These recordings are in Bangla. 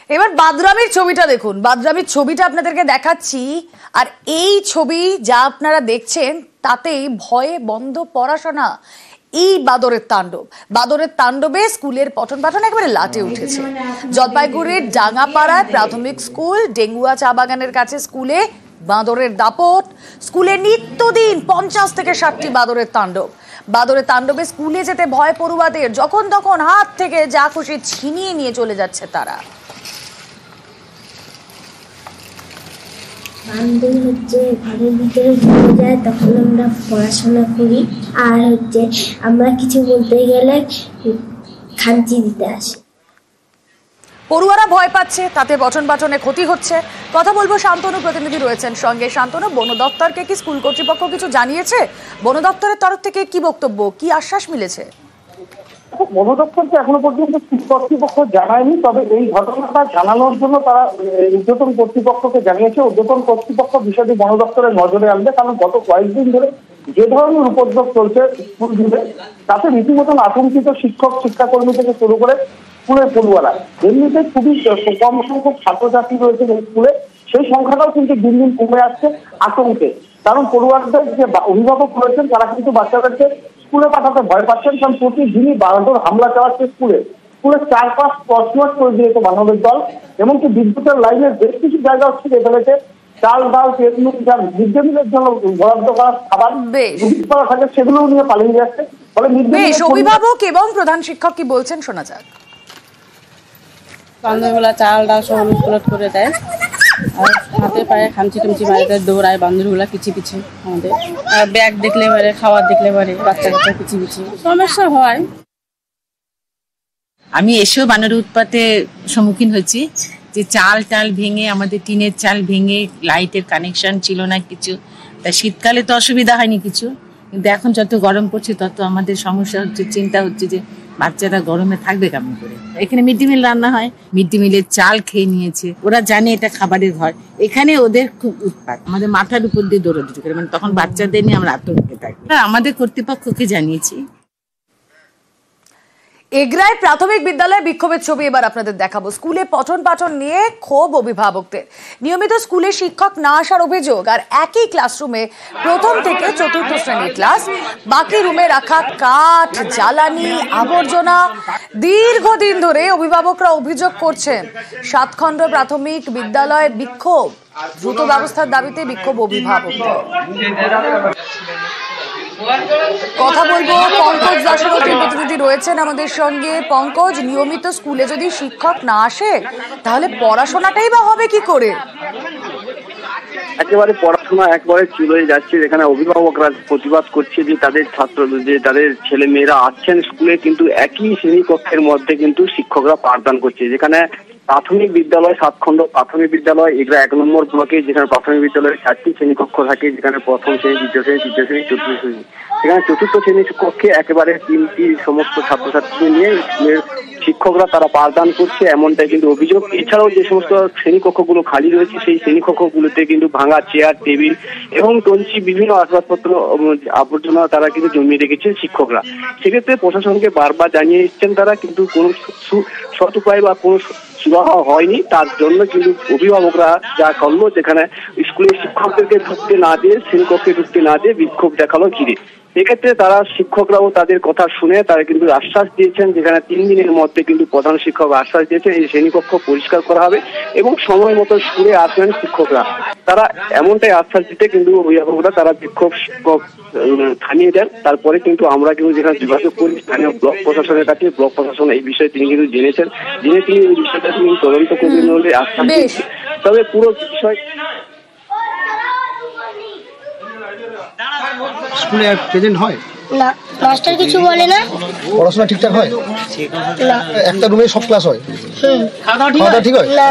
এবার বাদরামির ছবিটা দেখুন, বাদরামির ছবিটা আপনাদেরকে দেখাচ্ছি। আর এই ছবি যা আপনারা দেখছেন তাতেই ভয়ে বন্ধ পড়াশোনা। এই বাদরের তাণ্ডবে স্কুলের পঠন পাঠন একেবারে লাটে উঠেছে। জলপাইগুড়ির ডাঙ্গাপাড়ায় প্রাথমিক স্কুল, ডেঙ্গুয়া চা বাগানের কাছে স্কুলে বাঁদরের দাপট। স্কুলে নিত্যদিন 50 থেকে 60টি বাদরের তাণ্ডবে স্কুলে যেতে ভয় পড়ুয়াদের। যখন তখন হাত থেকে যা খুশি ছিনিয়ে নিয়ে চলে যাচ্ছে তারা। বান্দর হচ্ছে ঘরের ভিতরে ঢুকে যায়, তখন আমরা পড়াশোনা করি। আর হচ্ছে আমরা কিছু বলতে গেলে খামচি দিতে আসি। পড়ুয়ারা ভয় পাচ্ছে, তাতে পঠন পাঠনে ক্ষতি হচ্ছে। কথা বলবো, শান্তনু প্রতিনিধি রয়েছেন সঙ্গে। শান্তনু, বন দপ্তরকে কি স্কুল কর্তৃপক্ষ কিছু জানিয়েছে? বন দপ্তরের তরফ থেকে কি বক্তব্য, কি আশ্বাস মিলেছে? বন দপ্তরকে এখনো পর্যন্ত স্কুল কর্তৃপক্ষ জানায়নি, তবে এই ঘটনাটা জানানোর জন্য তারা ঊর্ধ্বতন কর্তৃপক্ষকে জানিয়েছে। ঊর্ধ্বতন কর্তৃপক্ষ বিষয়টি বন দপ্তরের নজরে আনবে, কারণ গত কয়েকদিন ধরে যে ধরনের উপদ্রব চলছে স্কুল জুড়ে, তাতে রীতিমতন আতঙ্কিত শিক্ষক শিক্ষাকর্মী থেকে শুরু করে স্কুলের পড়ুয়ারা। এমনিতে খুবই কম সংখ্যক ছাত্রছাত্রী রয়েছে স্কুলে, সেই সংখ্যাটাও কিন্তু দিন দিন কমে আসছে আতঙ্কে। কারণ পড়ুয়াদের যে অভিভাবক রয়েছেন তারা কিন্তু বাচ্চাদেরকে স্কুলে পাঠাতে ভয় পাচ্ছেন, কারণ প্রতিদিনই বান্দর হামলা চালাচ্ছে স্কুলের চারপাশ তছনছ করে দিয়েছে বান্দরের দল। এমনকি বিদ্যুতের লাইনের বেশ কিছু জায়গা ছিঁড়ে ফেলেছে। চাল ডাল তেল মিড ডে মিলের জন্য বরাদ্দ করা খাবার করা থাকে, সেগুলোও নিয়ে পালিয়ে যাচ্ছে। ফলে অভিভাবক এবং প্রধান শিক্ষক কি বলছেন শোনা যাক। বান্দরগুলা চাল ডাল সব উলট করে দেয়, আর হাতে পায়ে খামচি টামচি মারে দেয়, দৌড়ায় বান্দরগুলা পিছি পিছি আমাদের। আর ব্যাগ দেখলে পারে, খাবার দেখলে পারে, বাচ্চা কাচ্চা পিছি পিছি সমস্যা হয়। আমি এসেও বানরের উৎপাতে সম্মুখীন হয়েছি, যে চাল টাল ভেঙে, আমাদের টিনের চাল ভেঙে, লাইটের কানেকশন ছিল না কিছু। তা শীতকালে তো অসুবিধা হয়নি কিছু, কিন্তু এখন যত গরম পড়ছে তত আমাদের সমস্যা হচ্ছে, চিন্তা হচ্ছে যে বাচ্চারা গরমে থাকবে কেমন করে। এখানে মিড ডে মিল রান্না হয়, মিড ডে মিলের চাল খেয়ে নিয়েছে, ওরা জানে এটা খাবারের ঘর। এখানে ওদের খুব উৎপাত, আমাদের মাথার উপর দিয়ে দৌড়াদৌড়ি করে, মানে তখন বাচ্চাদের নিয়ে আমরা আতঙ্কে থাকি। আমাদের কর্তৃপক্ষকে জানিয়েছি। এগরায় প্রাথমিক বিদ্যালয়ে বিক্ষোভের ছবি এবার আপনাদের দেখাবো। স্কুলে পঠন পাঠন নিয়ে ক্ষোভ অভিভাবকদের। নিয়মিত স্কুলে শিক্ষক না আসার অভিযোগ, আর একই ক্লাসরুমে প্রথম থেকে চতুর্থ শ্রেণীর ক্লাস, বাকি রুমে রাখা কাঠ, জ্বালানি, আবর্জনা। দীর্ঘদিন ধরে অভিভাবকরা অভিযোগ করছেন। সাতখণ্ড প্রাথমিক বিদ্যালয়ে বিক্ষোভ, দ্রুত ব্যবস্থার দাবিতে বিক্ষোভ অভিভাবকদের। কথা বলবো, পঙ্কজ দাশরথী প্রতিনিধি রয়েছেন আমাদের সঙ্গে। পঙ্কজ, নিয়মিত স্কুলে যদি শিক্ষক না আসে তাহলে পড়াশোনাটাই বা হবে কি করে? একেবারে পড়াশোনা একবারে চুলোয় যাচ্ছে, যেখানে অভিভাবকরা প্রতিবাদ করছে যে তাদের ছেলে মেয়েরা আসছেন স্কুলে, কিন্তু একই শ্রেণীকক্ষের মধ্যে কিন্তু শিক্ষকরা পাঠদান করছে। যেখানে প্রাথমিক বিদ্যালয়, সাতখণ্ড প্রাথমিক বিদ্যালয়, এগুলো 1 নম্বর ব্লকে, যেখানে প্রাথমিক বিদ্যালয়ে 4টি শ্রেণীকক্ষ থাকে, যেখানে প্রথম শ্রেণী, দ্বিতীয় শ্রেণী, তৃতীয় শ্রেণী, চতুর্থ শ্রেণী। সেখানে চতুর্থ শ্রেণীর কক্ষে একেবারে 3টি সমস্ত ছাত্রছাত্রী নিয়ে স্কুলের শিক্ষকরা তারা পাঠদান করছে, এমনটাই কিন্তু অভিযোগ। এছাড়াও যে সমস্ত শ্রেণীকক্ষগুলো খালি রয়েছে, সেই শ্রেণীকক্ষগুলোতে কিন্তু ভাঙা চেয়ার, টেবিল এবং টঞ্চি, বিভিন্ন আসবাবপত্র, আবর্জনা তারা কিন্তু জমিয়ে রেখেছে শিক্ষকরা। সেক্ষেত্রে প্রশাসনকে বারবার জানিয়ে এসছেন তারা, কিন্তু কোনো সৎ উপায় বা কোনো সুরাহা হয়নি। তার জন্য কিন্তু অভিভাবকরা যা করলো, যেখানে স্কুলের শিক্ষকদেরকে ঢুকতে না দিয়ে, শ্রেণীকক্ষে ঢুকতে না দিয়ে বিক্ষোভ দেখালো ঘিরে। এক্ষেত্রে তারা শিক্ষকরাও তাদের কথা শুনে তারা কিন্তু আশ্বাস দিয়েছেন, যেখানে 3 দিনের মধ্যে কিন্তু প্রধান শিক্ষক আশ্বাস দিয়েছেন এই শ্রেণীকক্ষ পরিষ্কার করা হবে এবং সময় মতো স্কুলে আসবেন শিক্ষকরা। তারা এমনটাই আশ্বাস দিতে কিন্তু অভিভাবকরা তারা বিক্ষোভ থামিয়ে দেন। তারপরে কিন্তু আমরা কিন্তু যেখানে যোগাযোগ করি স্থানীয় ব্লক প্রশাসনের কাছে, ব্লক প্রশাসন এই বিষয়ে তিনি কিন্তু জেনেছেন, জেনে তিনি এই বিষয়টা তিনি তদন্ত করবেন বলে আশ্বাস দিয়েছেন। তবে পুরো বিষয় স্কুলে প্রেজেন্ট হয় না, মাস্টার কিছু বলে না। পড়াশোনা ঠিকঠাক হয় না, একটা রুমে সব ক্লাস হয়। খাওয়া দাওয়া ঠিক হয় না,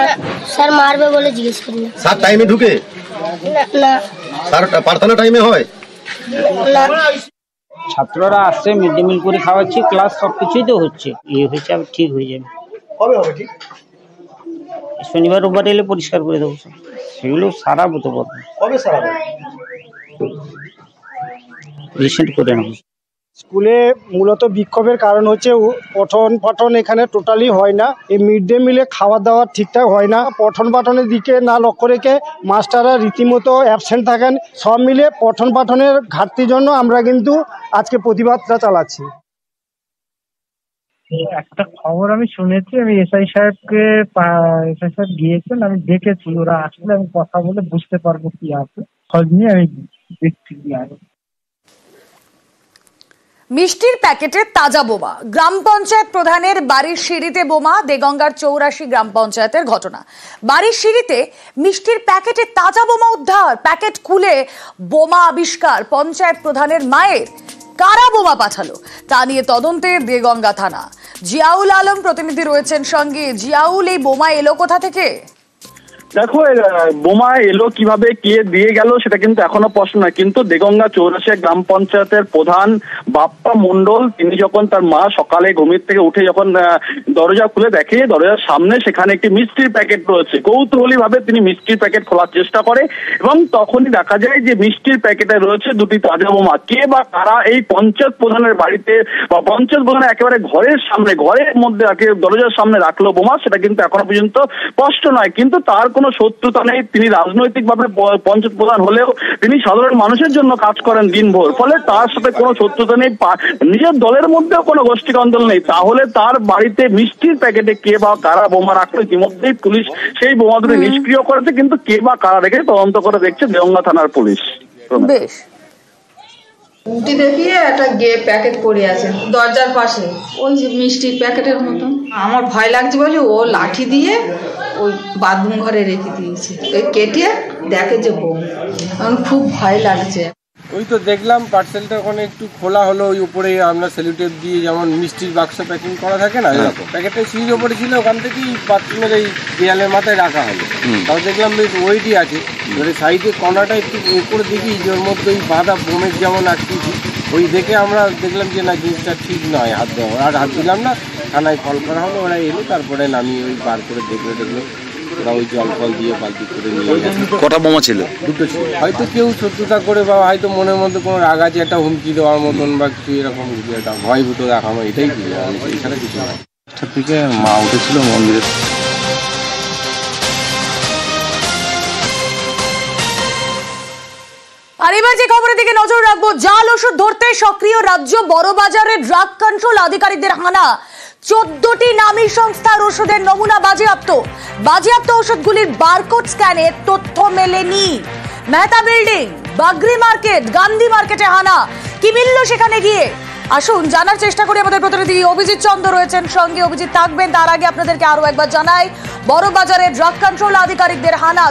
স্যার মারবে বলে জিজ্ঞেস করি না। স্যার টাইমে ঢুকে না, স্যার প্রার্থনা টাইমে হয় না। ছাত্ররা আসছে, মিড ডে মিল করে খাওয়াচ্ছি, ক্লাস সবকিছুই তো হচ্ছে, হয়েছে, আর ঠিক হয়ে যাবে। কবে হবে ঠিক? শনিবার রোববার এলে পরিষ্কার করে দেবো, সেগুলো সারাবো তো। কবে সারাবো? রিসেন্ট করে নেবো। স্কুলে মূলত বিক্ষোভের কারণ হচ্ছে পঠন পাঠন এখানে টোটালি হয় না। এই মিড ডে মিলে খাবার দাবার ঠিকঠাক হয় না। পঠন পাঠনের দিকে না লক্ষ্য রেখে মাস্টাররা রীতিমতো অ্যাবসেন্ট থাকেন। সব মিলে পঠন পাঠনের ঘাটতির জন্য আমরা কিন্তু আজকে প্রতিবাদটা চালাচ্ছি। একটা খবর আমি শুনেছি, আমি এসআই সাহেব গিয়েছেন, আমি দেখেছি, ওরা আসলে আমি কথা বলে বুঝতে পারবো কি আছে, খোঁজ নিয়ে আমি দেখছি কি আছে। মিষ্টির প্যাকেটে তাজা বোমা, গ্রাম পঞ্চায়েত প্রধানের বাড়ির সিঁড়িতে বোমা। দেগঙ্গার 84 গ্রাম পঞ্চায়েতের ঘটনা। বাড়ির সিঁড়িতে মিষ্টির প্যাকেটে তাজা বোমা উদ্ধার। প্যাকেট খুলে বোমা আবিষ্কার পঞ্চায়েত প্রধানের মায়ের। কারা বোমা পাঠালো তা নিয়ে তদন্তে দেগঙ্গা থানা। জিয়াউল আলম প্রতিনিধি রয়েছেন সঙ্গে। জিয়াউল, এই বোমা এলো কোথা থেকে? দেখো, বোমা এলো কিভাবে, কে দিয়ে গেল সেটা কিন্তু এখনো প্রশ্ন নয়। কিন্তু দেগঙ্গা 84 গ্রাম পঞ্চায়েতের প্রধান বাপ্পা মন্ডল, তিনি যখন তার মা সকালে ঘুমির থেকে উঠে যখন দরজা খুলে দেখে, দরজার সামনে সেখানে একটি মিষ্টির প্যাকেট রয়েছে। কৌতূহলী ভাবে তিনি মিষ্টির প্যাকেট খোলার চেষ্টা করে এবং তখনই দেখা যায় যে মিষ্টির প্যাকেটে রয়েছে দুটি তাজা বোমা। কে বা কারা এই পঞ্চায়েত প্রধানের বাড়িতে বা পঞ্চায়েত প্রধানের একেবারে ঘরের সামনে, ঘরের মধ্যে দরজার সামনে রাখলো বোমা, সেটা কিন্তু এখনো পর্যন্ত স্পষ্ট নয়। কিন্তু তার কোনো শত্রুতা নেই। তিনি রাজনৈতিকভাবে পঞ্চায়েত প্রধান হলেও তিনি সাধারণ মানুষের জন্য কাজ করেন দিনভর, ফলে তার সাথে কোনো শত্রুতা নেই। নিজের দলের মধ্যেও কোনো গোষ্ঠী কন্দল নেই। তাহলে তার বাড়িতে মিষ্টির প্যাকেটে কে বা কারা বোমা রাখলো, ইতিমধ্যেই পুলিশ সেই বোমা দুটি নিষ্ক্রিয় করেছে। কিন্তু কে বা কারা রেখে তদন্ত করে দেখছে দেগঙ্গা থানার পুলিশ। বেশ, উঠে দেখি একটা প্যাকেট পড়ে আছে দরজার পাশে, ওই যে মিষ্টির প্যাকেটের মতন। আমার ভয় লাগছে বলে ও লাঠি দিয়ে ওই বাথরুম ঘরে রেখে দিয়েছে, ওই কেটে দেখে যে বোম। আমার খুব ভয় লাগছে। ওই তো দেখলাম পার্সেলটা ওখানে একটু খোলা হলো, ওই উপরে আমরা সেলুটেপ দিয়ে যেমন মিষ্টির বাক্স প্যাকিং করা থাকে না, এরকম প্যাকেটটা সিঁড়ির ওপরে ছিল, ওখান থেকেই বাথরুমের এই দেয়ালের মাথায় রাখা হলো। তাও দেখলাম বেশ ওয়েটই আছে। ধরে সাইডে কর্নারটা একটু উপরে দেখি যে ওর মধ্যে ওই বাঁধা বোমের যেমন আকৃতি, ওই দেখে আমরা দেখলাম যে না, জিনিসটা ঠিক নয় হাত দেওয়া। আর হাত দিলাম না, থানায় কল করা হলো, ওরা এলো, তারপরে নামিয়ে ওই বার করে দেখলো ওরা ওই জল ফল দিয়ে বালতি করে নিয়ে। কটা বোমা ছিল? দুটো ছিল। হয়তো কেউ শত্রুতা করে বা হয়তো মনের মধ্যে কোনো রাগ আছে, একটা হুমকি দেওয়ার মতন বা কিছু এরকম কিছু একটা ভয়ভূত দেখানো, এটাই কি এছাড়া কিছু নয়। থেকে মা উঠেছিল মন্দিরে। আর এবার যে খবরের দিকে নজর রাখবো, জাল ওষুধ ধরতে সক্রিয় রাজ্য বড়বাজারে ড্রাগ কন্ট্রোল আধিকারিকদের হানা। 14টি নামী সংস্থার ওষুধের নমুনা বাজেয়াপ্ত ওষুধগুলির বারকোড স্ক্যানে তথ্য মেলেনি। মেহতা বিল্ডিং, বাগরি মার্কেট, গান্ধী মার্কেটে হানা। কি মিলল সেখানে গিয়ে? আসুন জানার চেষ্টা করি। আমাদের প্রতিনিধি অভিজিৎ চন্দ্র রয়েছেন সঙ্গে। অভিজিৎ থাকবেন। তার আগে আপনাদেরকে আরো একবার জানাই, বড়বাজারে ড্রাগ কন্ট্রোল আধিকারিকদের হানা।